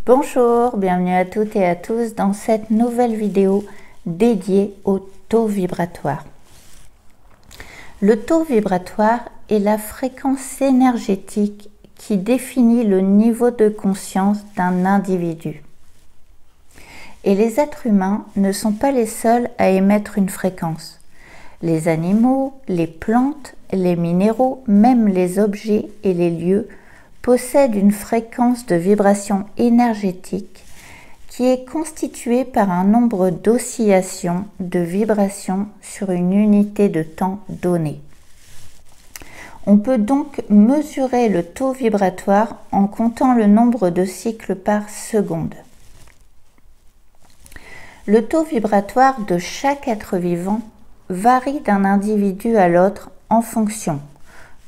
Bonjour, bienvenue à toutes et à tous dans cette nouvelle vidéo dédiée au taux vibratoire. Le taux vibratoire est la fréquence énergétique qui définit le niveau de conscience d'un individu. Et les êtres humains ne sont pas les seuls à émettre une fréquence. Les animaux, les plantes, les minéraux, même les objets et les lieux possèdent une fréquence de vibration énergétique qui est constituée par un nombre d'oscillations de vibrations sur une unité de temps donnée. On peut donc mesurer le taux vibratoire en comptant le nombre de cycles par seconde. Le taux vibratoire de chaque être vivant varie d'un individu à l'autre en fonction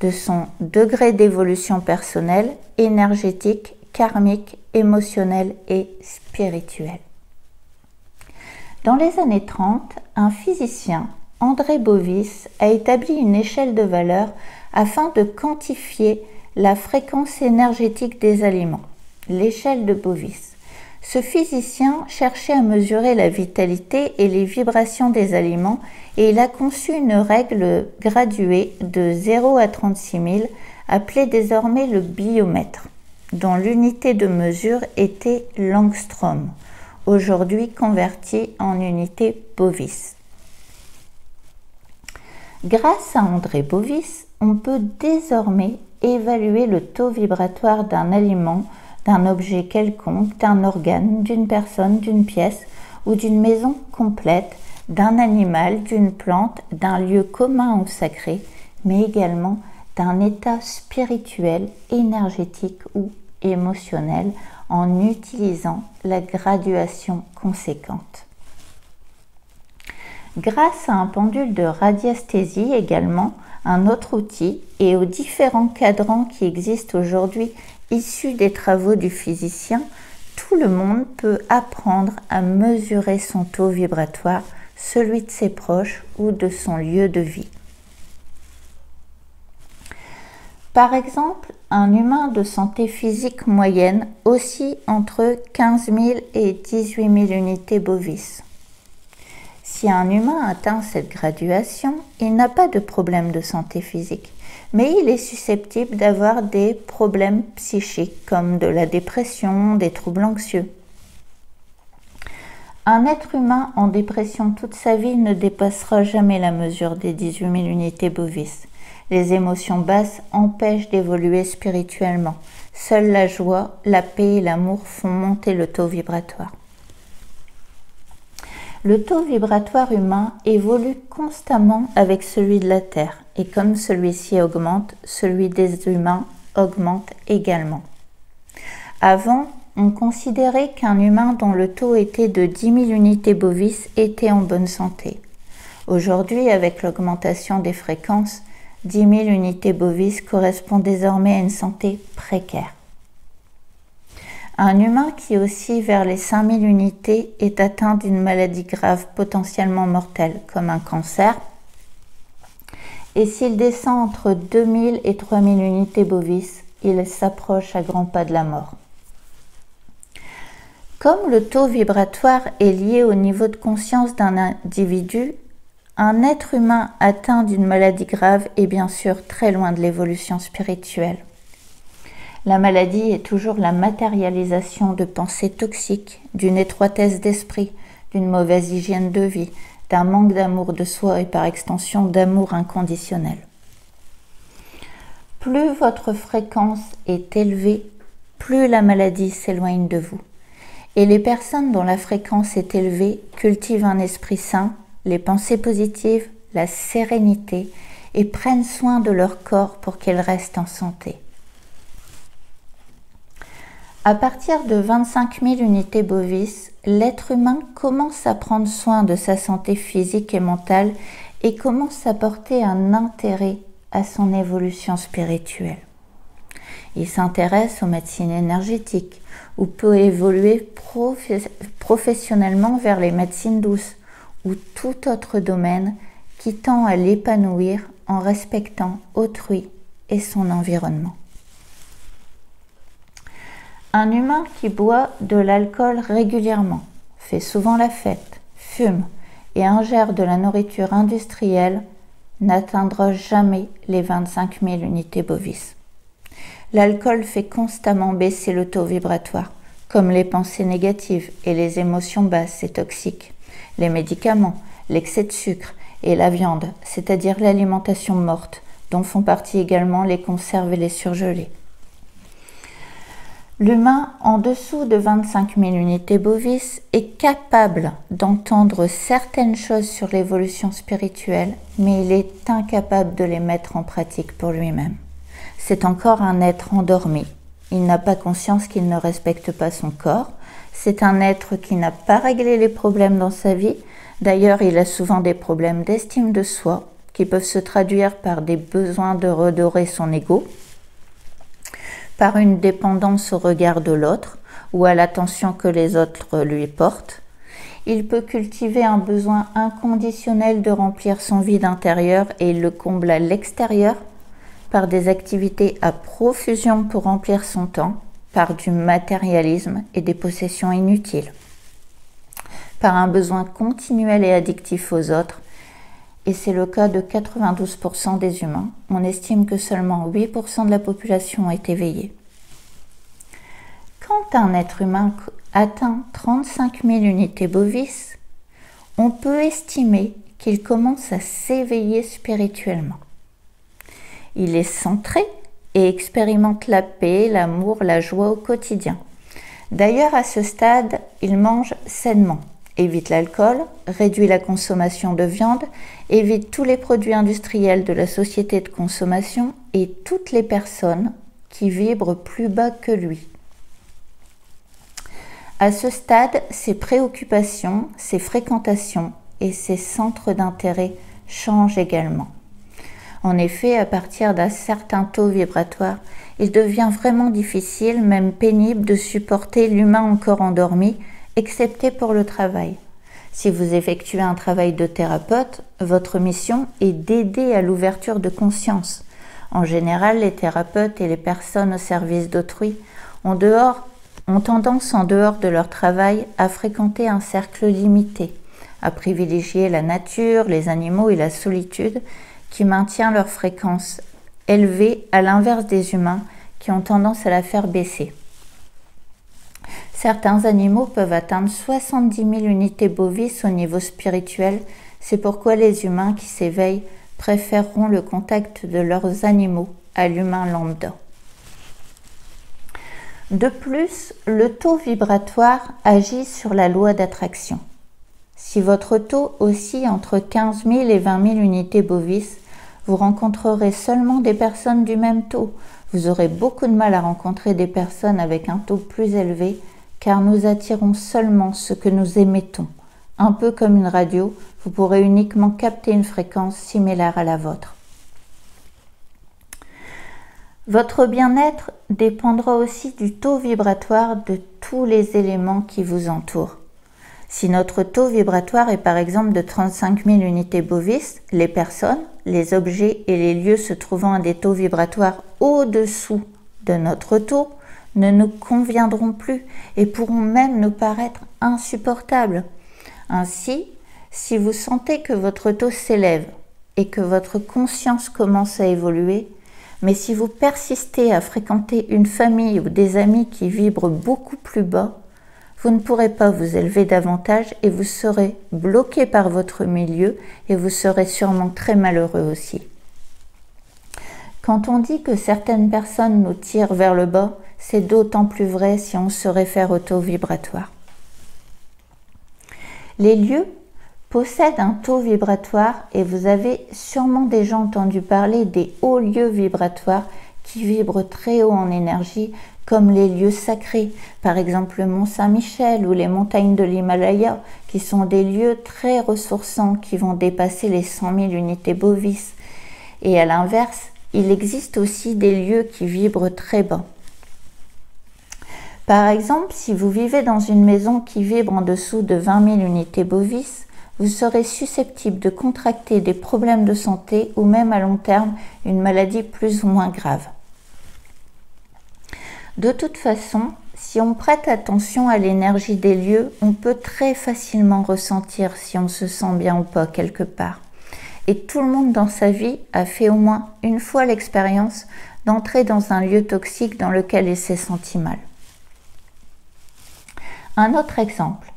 de son degré d'évolution personnelle, énergétique, karmique, émotionnelle et spirituelle. Dans les années 30, un physicien, André Bovis, a établi une échelle de valeurs afin de quantifier la fréquence énergétique des aliments, l'échelle de Bovis. Ce physicien cherchait à mesurer la vitalité et les vibrations des aliments et il a conçu une règle graduée de 0 à 36 000, appelée désormais le biomètre, dont l'unité de mesure était l'angstrom, aujourd'hui convertie en unité Bovis. Grâce à André Bovis, on peut désormais évaluer le taux vibratoire d'un aliment, d'un objet quelconque, d'un organe, d'une personne, d'une pièce ou d'une maison complète, d'un animal, d'une plante, d'un lieu commun ou sacré, mais également d'un état spirituel, énergétique ou émotionnel en utilisant la graduation conséquente. Grâce à un pendule de radiesthésie également, un autre outil, et aux différents cadrans qui existent aujourd'hui issus des travaux du physicien, tout le monde peut apprendre à mesurer son taux vibratoire, celui de ses proches ou de son lieu de vie. Par exemple, un humain de santé physique moyenne oscille entre 15 000 et 18 000 unités Bovis. Si un humain atteint cette graduation, il n'a pas de problème de santé physique, mais il est susceptible d'avoir des problèmes psychiques comme de la dépression, des troubles anxieux. Un être humain en dépression toute sa vie ne dépassera jamais la mesure des 18 000 unités Bovis. Les émotions basses empêchent d'évoluer spirituellement. Seule la joie, la paix et l'amour font monter le taux vibratoire. Le taux vibratoire humain évolue constamment avec celui de la Terre et comme celui-ci augmente, celui des humains augmente également. Avant, on considérait qu'un humain dont le taux était de 10 000 unités Bovis était en bonne santé. Aujourd'hui, avec l'augmentation des fréquences, 10 000 unités Bovis correspond désormais à une santé précaire. Un humain qui oscille vers les 5 000 unités est atteint d'une maladie grave potentiellement mortelle, comme un cancer. Et s'il descend entre 2 000 et 3 000 unités Bovis, il s'approche à grands pas de la mort. Comme le taux vibratoire est lié au niveau de conscience d'un individu, un être humain atteint d'une maladie grave est bien sûr très loin de l'évolution spirituelle. La maladie est toujours la matérialisation de pensées toxiques, d'une étroitesse d'esprit, d'une mauvaise hygiène de vie, d'un manque d'amour de soi et par extension d'amour inconditionnel. Plus votre fréquence est élevée, plus la maladie s'éloigne de vous. Et les personnes dont la fréquence est élevée cultivent un esprit sain, les pensées positives, la sérénité et prennent soin de leur corps pour qu'il reste en santé. À partir de 25 000 unités Bovis, l'être humain commence à prendre soin de sa santé physique et mentale et commence à porter un intérêt à son évolution spirituelle. Il s'intéresse aux médecines énergétiques ou peut évoluer professionnellement vers les médecines douces ou tout autre domaine qui tend à l'épanouir en respectant autrui et son environnement. Un humain qui boit de l'alcool régulièrement, fait souvent la fête, fume et ingère de la nourriture industrielle n'atteindra jamais les 25 000 unités bovis. L'alcool fait constamment baisser le taux vibratoire, comme les pensées négatives et les émotions basses et toxiques, les médicaments, l'excès de sucre et la viande, c'est-à-dire l'alimentation morte, dont font partie également les conserves et les surgelés. L'humain en dessous de 25 000 unités bovis est capable d'entendre certaines choses sur l'évolution spirituelle, mais il est incapable de les mettre en pratique pour lui-même. C'est encore un être endormi. Il n'a pas conscience qu'il ne respecte pas son corps. C'est un être qui n'a pas réglé les problèmes dans sa vie. D'ailleurs, il a souvent des problèmes d'estime de soi qui peuvent se traduire par des besoins de redorer son ego, par une dépendance au regard de l'autre ou à l'attention que les autres lui portent. Il peut cultiver un besoin inconditionnel de remplir son vide intérieur et il le comble à l'extérieur par des activités à profusion pour remplir son temps, par du matérialisme et des possessions inutiles, par un besoin continuel et addictif aux autres, et c'est le cas de 92% des humains. On estime que seulement 8% de la population est éveillée. Quand un être humain atteint 35 000 unités bovis, on peut estimer qu'il commence à s'éveiller spirituellement. Il est centré et expérimente la paix, l'amour, la joie au quotidien. D'ailleurs, à ce stade, il mange sainement, évite l'alcool, réduit la consommation de viande, évite tous les produits industriels de la société de consommation et toutes les personnes qui vibrent plus bas que lui. À ce stade, ses préoccupations, ses fréquentations et ses centres d'intérêt changent également. En effet, à partir d'un certain taux vibratoire, il devient vraiment difficile, même pénible, de supporter l'humain encore endormi, excepté pour le travail. Si vous effectuez un travail de thérapeute, votre mission est d'aider à l'ouverture de conscience. En général, les thérapeutes et les personnes au service d'autrui ont tendance, en dehors de leur travail, à fréquenter un cercle limité, à privilégier la nature, les animaux et la solitude, qui maintient leur fréquence élevée, à l'inverse des humains qui ont tendance à la faire baisser. Certains animaux peuvent atteindre 70 000 unités bovis au niveau spirituel. C'est pourquoi les humains qui s'éveillent préféreront le contact de leurs animaux à l'humain lambda. De plus, le taux vibratoire agit sur la loi d'attraction. Si votre taux oscille entre 15 000 et 20 000 unités bovis, vous rencontrerez seulement des personnes du même taux. Vous aurez beaucoup de mal à rencontrer des personnes avec un taux plus élevé, car nous attirons seulement ce que nous émettons. Un peu comme une radio, vous pourrez uniquement capter une fréquence similaire à la vôtre. Votre bien-être dépendra aussi du taux vibratoire de tous les éléments qui vous entourent. Si notre taux vibratoire est par exemple de 35 000 unités bovis, les personnes, les objets et les lieux se trouvant à des taux vibratoires au-dessous de notre taux ne nous conviendront plus et pourront même nous paraître insupportables. Ainsi, si vous sentez que votre taux s'élève et que votre conscience commence à évoluer, mais si vous persistez à fréquenter une famille ou des amis qui vibrent beaucoup plus bas, vous ne pourrez pas vous élever davantage et vous serez bloqué par votre milieu et vous serez sûrement très malheureux aussi. Quand on dit que certaines personnes nous tirent vers le bas, c'est d'autant plus vrai si on se réfère au taux vibratoire. Les lieux possèdent un taux vibratoire et vous avez sûrement déjà entendu parler des hauts lieux vibratoires qui vibrent très haut en énergie, comme les lieux sacrés, par exemple le Mont Saint-Michel ou les montagnes de l'Himalaya, qui sont des lieux très ressourçants qui vont dépasser les 100 000 unités bovis. Et à l'inverse, il existe aussi des lieux qui vibrent très bas. Par exemple, si vous vivez dans une maison qui vibre en dessous de 20 000 unités bovis, vous serez susceptible de contracter des problèmes de santé ou même à long terme une maladie plus ou moins grave. De toute façon, Si on prête attention à l'énergie des lieux, on peut très facilement ressentir si on se sent bien ou pas quelque part. Et tout le monde dans sa vie a fait au moins une fois l'expérience d'entrer dans un lieu toxique dans lequel il s'est senti mal. Un autre exemple.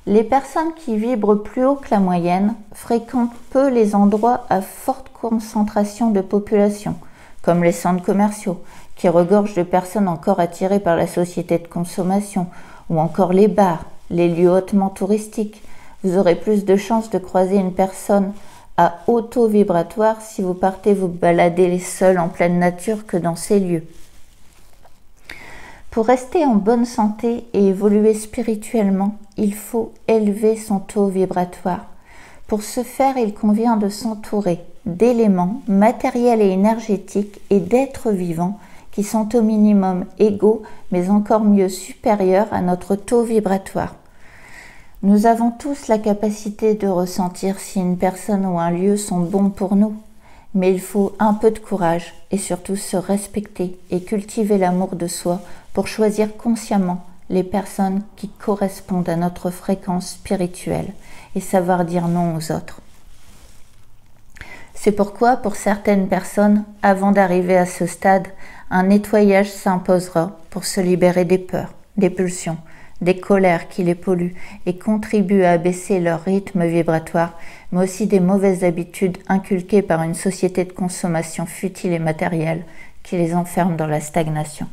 Les personnes qui vibrent plus haut que la moyenne fréquentent peu les endroits à forte concentration de population, comme les centres commerciaux, qui regorgent de personnes encore attirées par la société de consommation, ou encore les bars, les lieux hautement touristiques. Vous aurez plus de chances de croiser une personne à haut taux vibratoire si vous partez vous balader seul en pleine nature que dans ces lieux. Pour rester en bonne santé et évoluer spirituellement, il faut élever son taux vibratoire. Pour ce faire, il convient de s'entourer d'éléments matériels et énergétiques et d'êtres vivants qui sont au minimum égaux, mais encore mieux supérieurs à notre taux vibratoire. Nous avons tous la capacité de ressentir si une personne ou un lieu sont bons pour nous, mais il faut un peu de courage et surtout se respecter et cultiver l'amour de soi pour choisir consciemment les personnes qui correspondent à notre fréquence spirituelle et savoir dire non aux autres. C'est pourquoi, pour certaines personnes, avant d'arriver à ce stade, un nettoyage s'imposera pour se libérer des peurs, des pulsions, des colères qui les polluent et contribuent à abaisser leur rythme vibratoire, mais aussi des mauvaises habitudes inculquées par une société de consommation futile et matérielle qui les enferme dans la stagnation.